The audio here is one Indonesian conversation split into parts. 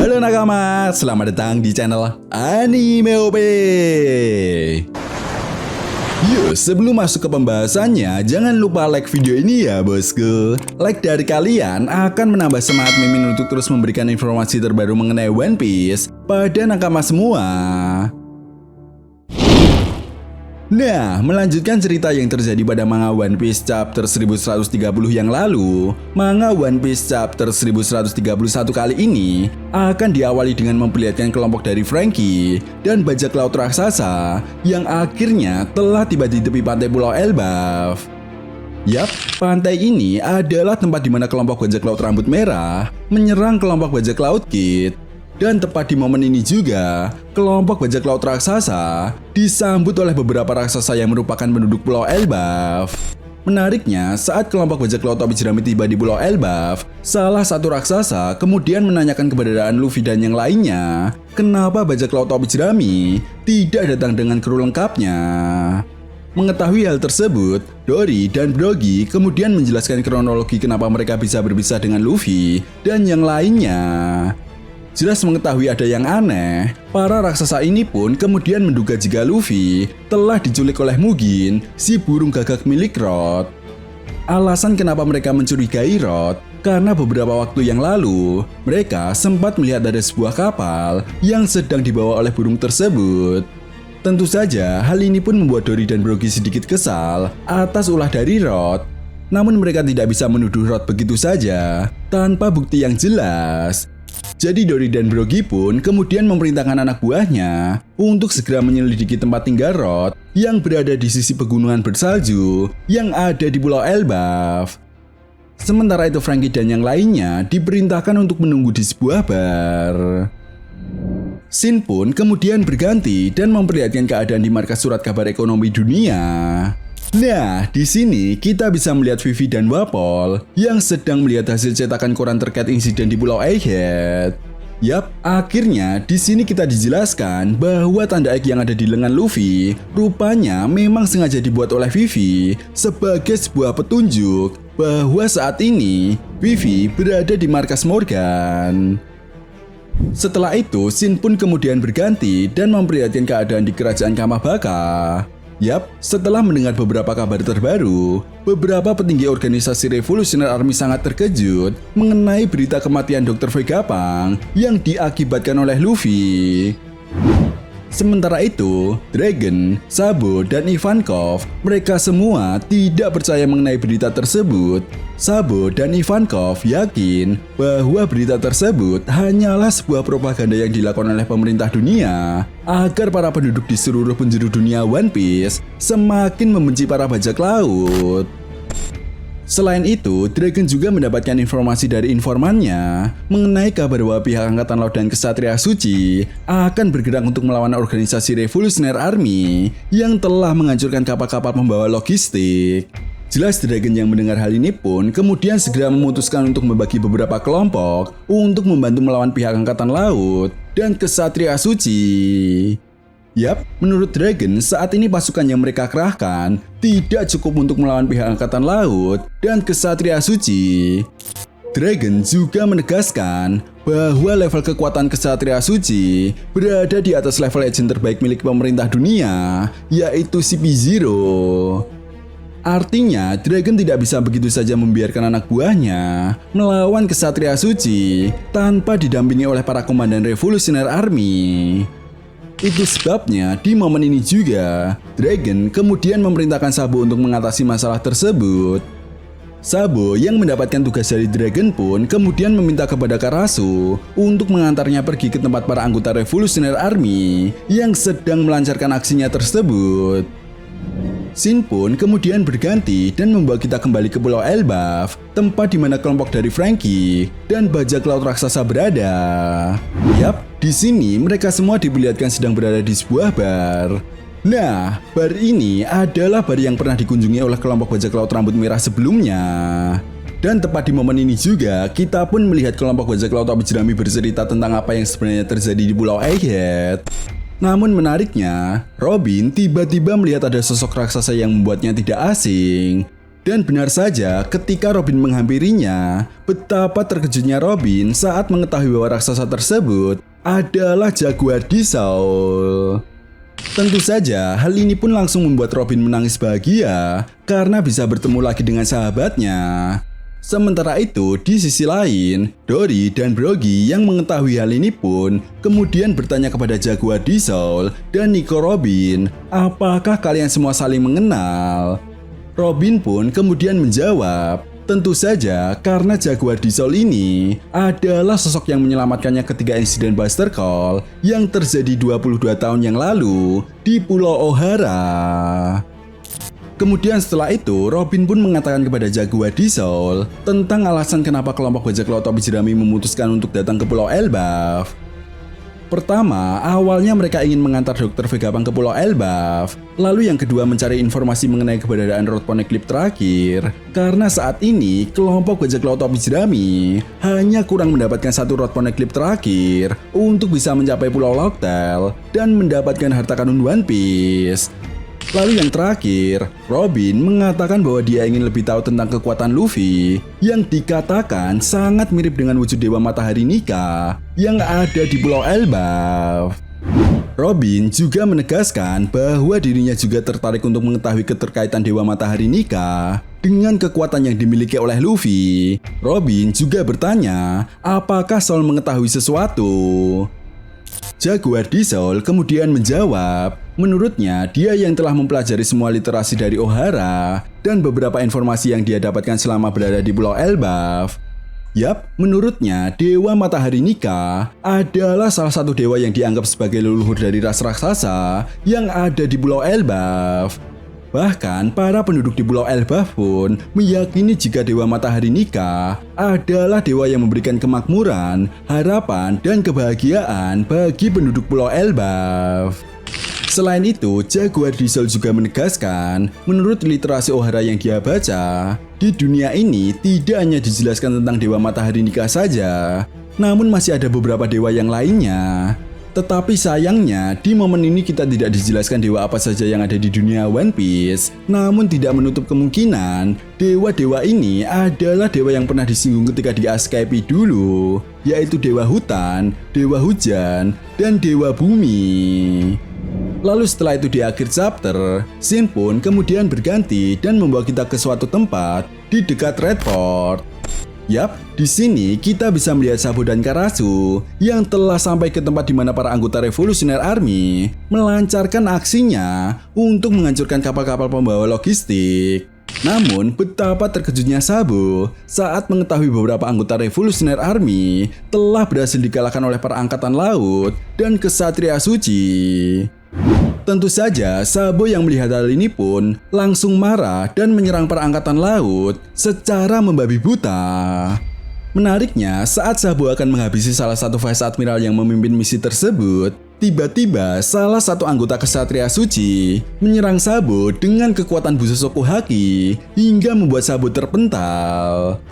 Halo nakama, selamat datang di channel Anime OP. Yuk, sebelum masuk ke pembahasannya, jangan lupa like video ini ya bosku. Like dari kalian akan menambah semangat Mimin untuk terus memberikan informasi terbaru mengenai One Piece pada nakama semua. Nah, melanjutkan cerita yang terjadi pada manga One Piece chapter 1130 yang lalu, manga One Piece chapter 1131 kali ini akan diawali dengan memperlihatkan kelompok dari Franky dan bajak laut raksasa yang akhirnya telah tiba di tepi pantai Pulau Elbaf. Yap, pantai ini adalah tempat di mana kelompok bajak laut rambut merah menyerang kelompok bajak laut Kid. Dan tepat di momen ini juga, kelompok bajak laut raksasa disambut oleh beberapa raksasa yang merupakan penduduk Pulau Elbaf. Menariknya, saat kelompok bajak laut topi jerami tiba di Pulau Elbaf, salah satu raksasa kemudian menanyakan keberadaan Luffy dan yang lainnya, kenapa bajak laut topi jerami tidak datang dengan kru lengkapnya. Mengetahui hal tersebut, Dory dan Brogy kemudian menjelaskan kronologi kenapa mereka bisa berpisah dengan Luffy dan yang lainnya. Jelas mengetahui ada yang aneh, para raksasa ini pun kemudian menduga jika Luffy telah diculik oleh Mugen, si burung gagak milik Rod. Alasan kenapa mereka mencurigai Rod, karena beberapa waktu yang lalu, mereka sempat melihat ada sebuah kapal yang sedang dibawa oleh burung tersebut. Tentu saja, hal ini pun membuat Dory dan Brogy sedikit kesal atas ulah dari Rod. Namun mereka tidak bisa menuduh Rod begitu saja, tanpa bukti yang jelas. Jadi Dory dan Brogy pun kemudian memerintahkan anak buahnya untuk segera menyelidiki tempat tinggal Rod yang berada di sisi pegunungan bersalju yang ada di Pulau Elbaf. Sementara itu Franky dan yang lainnya diperintahkan untuk menunggu di sebuah bar. Scene pun kemudian berganti dan memperlihatkan keadaan di markas surat kabar ekonomi dunia. Nah, di sini kita bisa melihat Vivi dan Wapol yang sedang melihat hasil cetakan koran terkait insiden di Pulau Egghead. Yap, akhirnya di sini kita dijelaskan bahwa tanda Egg yang ada di lengan Luffy rupanya memang sengaja dibuat oleh Vivi sebagai sebuah petunjuk bahwa saat ini Vivi berada di markas Morgan. Setelah itu, scene pun kemudian berganti dan memperlihatkan keadaan di kerajaan Kamabaka. Yap, setelah mendengar beberapa kabar terbaru, beberapa petinggi organisasi Revolutionary Army sangat terkejut mengenai berita kematian Dr. Vegapunk yang diakibatkan oleh Luffy. Sementara itu, Dragon, Sabo, dan Ivankov, mereka semua tidak percaya mengenai berita tersebut. Sabo dan Ivankov yakin bahwa berita tersebut hanyalah sebuah propaganda yang dilakukan oleh pemerintah dunia agar para penduduk di seluruh penjuru dunia One Piece semakin membenci para bajak laut. Selain itu, Dragon juga mendapatkan informasi dari informannya mengenai kabar bahwa pihak Angkatan Laut dan Kesatria Suci akan bergerak untuk melawan organisasi Revolutionary Army yang telah menghancurkan kapal-kapal pembawa logistik. Jelas Dragon yang mendengar hal ini pun kemudian segera memutuskan untuk membagi beberapa kelompok untuk membantu melawan pihak Angkatan Laut dan Kesatria Suci. Yap, menurut Dragon, saat ini pasukan yang mereka kerahkan tidak cukup untuk melawan pihak Angkatan Laut dan Kesatria Suci. Dragon juga menegaskan bahwa level kekuatan Kesatria Suci berada di atas level agent terbaik milik pemerintah dunia, yaitu CP0. Artinya, Dragon tidak bisa begitu saja membiarkan anak buahnya melawan Kesatria Suci tanpa didampingi oleh para komandan Revolutionary Army. Itu sebabnya di momen ini juga, Dragon kemudian memerintahkan Sabo untuk mengatasi masalah tersebut. Sabo yang mendapatkan tugas dari Dragon pun kemudian meminta kepada Karasu untuk mengantarnya pergi ke tempat para anggota Revolutionary Army yang sedang melancarkan aksinya tersebut. Scene pun kemudian berganti dan membawa kita kembali ke Pulau Elbaf, tempat di mana kelompok dari Franky dan bajak laut raksasa berada. Yap, di sini mereka semua diperlihatkan sedang berada di sebuah bar. Nah, bar ini adalah bar yang pernah dikunjungi oleh kelompok bajak laut rambut merah sebelumnya. Dan tepat di momen ini juga, kita pun melihat kelompok bajak laut topi jerami bercerita tentang apa yang sebenarnya terjadi di Pulau Egghead. Namun menariknya, Robin tiba-tiba melihat ada sosok raksasa yang membuatnya tidak asing. Dan benar saja, ketika Robin menghampirinya, betapa terkejutnya Robin saat mengetahui bahwa raksasa tersebut adalah Jaguar Diesel. Tentu saja, hal ini pun langsung membuat Robin menangis bahagia karena bisa bertemu lagi dengan sahabatnya. Sementara itu, di sisi lain, Dory dan Broggy yang mengetahui hal ini pun kemudian bertanya kepada Jaguar Diesel dan Nico Robin, apakah kalian semua saling mengenal? Robin pun kemudian menjawab, tentu saja karena Jaguar Diesel ini adalah sosok yang menyelamatkannya ketika insiden Buster Call yang terjadi 22 tahun yang lalu di Pulau O'Hara. Kemudian setelah itu, Robin pun mengatakan kepada Jaguar Diesel tentang alasan kenapa kelompok bajak laut topi jerami memutuskan untuk datang ke Pulau Elbaf. Pertama, awalnya mereka ingin mengantar Dr. Vegapunk ke Pulau Elbaf. Lalu yang kedua mencari informasi mengenai keberadaan Road Poneglyph terakhir. Karena saat ini, kelompok bajak laut topi jerami hanya kurang mendapatkan satu Road Poneglyph terakhir untuk bisa mencapai Pulau Locktail dan mendapatkan harta karun One Piece. Lalu yang terakhir, Robin mengatakan bahwa dia ingin lebih tahu tentang kekuatan Luffy yang dikatakan sangat mirip dengan wujud Dewa Matahari Nika yang ada di Pulau Elbaf. Robin juga menegaskan bahwa dirinya juga tertarik untuk mengetahui keterkaitan Dewa Matahari Nika dengan kekuatan yang dimiliki oleh Luffy. Robin juga bertanya, apakah Sol mengetahui sesuatu? Jaguar Diesel kemudian menjawab, menurutnya dia yang telah mempelajari semua literasi dari O'Hara dan beberapa informasi yang dia dapatkan selama berada di Pulau Elbaf. Yap, menurutnya Dewa Matahari Nika adalah salah satu dewa yang dianggap sebagai leluhur dari ras raksasa yang ada di Pulau Elbaf. Bahkan para penduduk di Pulau Elbaf pun meyakini jika Dewa Matahari Nika adalah dewa yang memberikan kemakmuran, harapan, dan kebahagiaan bagi penduduk Pulau Elbaf. Selain itu, Jaguar Diesel juga menegaskan, menurut literasi O'Hara yang dia baca, di dunia ini tidak hanya dijelaskan tentang Dewa Matahari Nika saja, namun masih ada beberapa dewa yang lainnya. Tetapi sayangnya, di momen ini kita tidak dijelaskan dewa apa saja yang ada di dunia One Piece. Namun tidak menutup kemungkinan, dewa-dewa ini adalah dewa yang pernah disinggung ketika di Askepy dulu, yaitu Dewa Hutan, Dewa Hujan, dan Dewa Bumi. Lalu setelah itu di akhir chapter, scene pun kemudian berganti dan membawa kita ke suatu tempat di dekat Redford. Yap, di sini kita bisa melihat Sabo dan Karasu yang telah sampai ke tempat di mana para anggota Revolutionary Army melancarkan aksinya untuk menghancurkan kapal-kapal pembawa logistik. Namun, betapa terkejutnya Sabo saat mengetahui beberapa anggota Revolutionary Army telah berhasil dikalahkan oleh para angkatan laut dan kesatria suci. Tentu saja, Sabo yang melihat hal ini pun langsung marah dan menyerang para angkatan laut secara membabi buta. Menariknya, saat Sabo akan menghabisi salah satu Vice Admiral yang memimpin misi tersebut, tiba-tiba salah satu anggota kesatria suci menyerang Sabo dengan kekuatan busa Soku Haki hingga membuat Sabo terpental.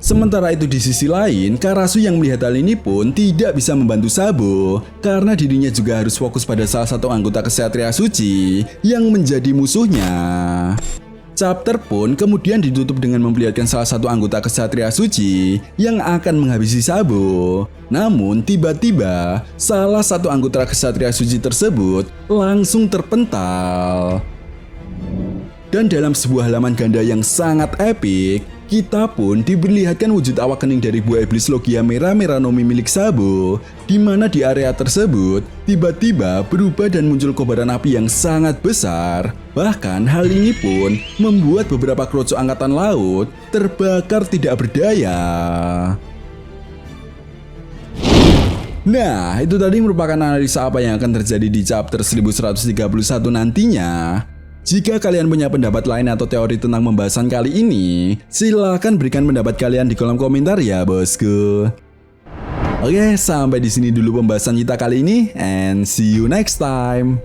Sementara itu di sisi lain, Karasu yang melihat hal ini pun tidak bisa membantu Sabo karena dirinya juga harus fokus pada salah satu anggota kesatria suci yang menjadi musuhnya. Chapter pun kemudian ditutup dengan memperlihatkan salah satu anggota kesatria suci yang akan menghabisi Sabo. Namun tiba-tiba salah satu anggota kesatria suci tersebut langsung terpental. Dan dalam sebuah halaman ganda yang sangat epik, kita pun diperlihatkan wujud awak kening dari buah iblis Logia Merah-Merah Nomi milik Sabo, di mana di area tersebut tiba-tiba berubah dan muncul kobaran api yang sangat besar. Bahkan hal ini pun membuat beberapa kroco angkatan laut terbakar tidak berdaya. Nah, itu tadi merupakan analisa apa yang akan terjadi di chapter 1131 nantinya. Jika kalian punya pendapat lain atau teori tentang pembahasan kali ini, silahkan berikan pendapat kalian di kolom komentar ya bosku. Oke, sampai di sini dulu pembahasan kita kali ini, and see you next time.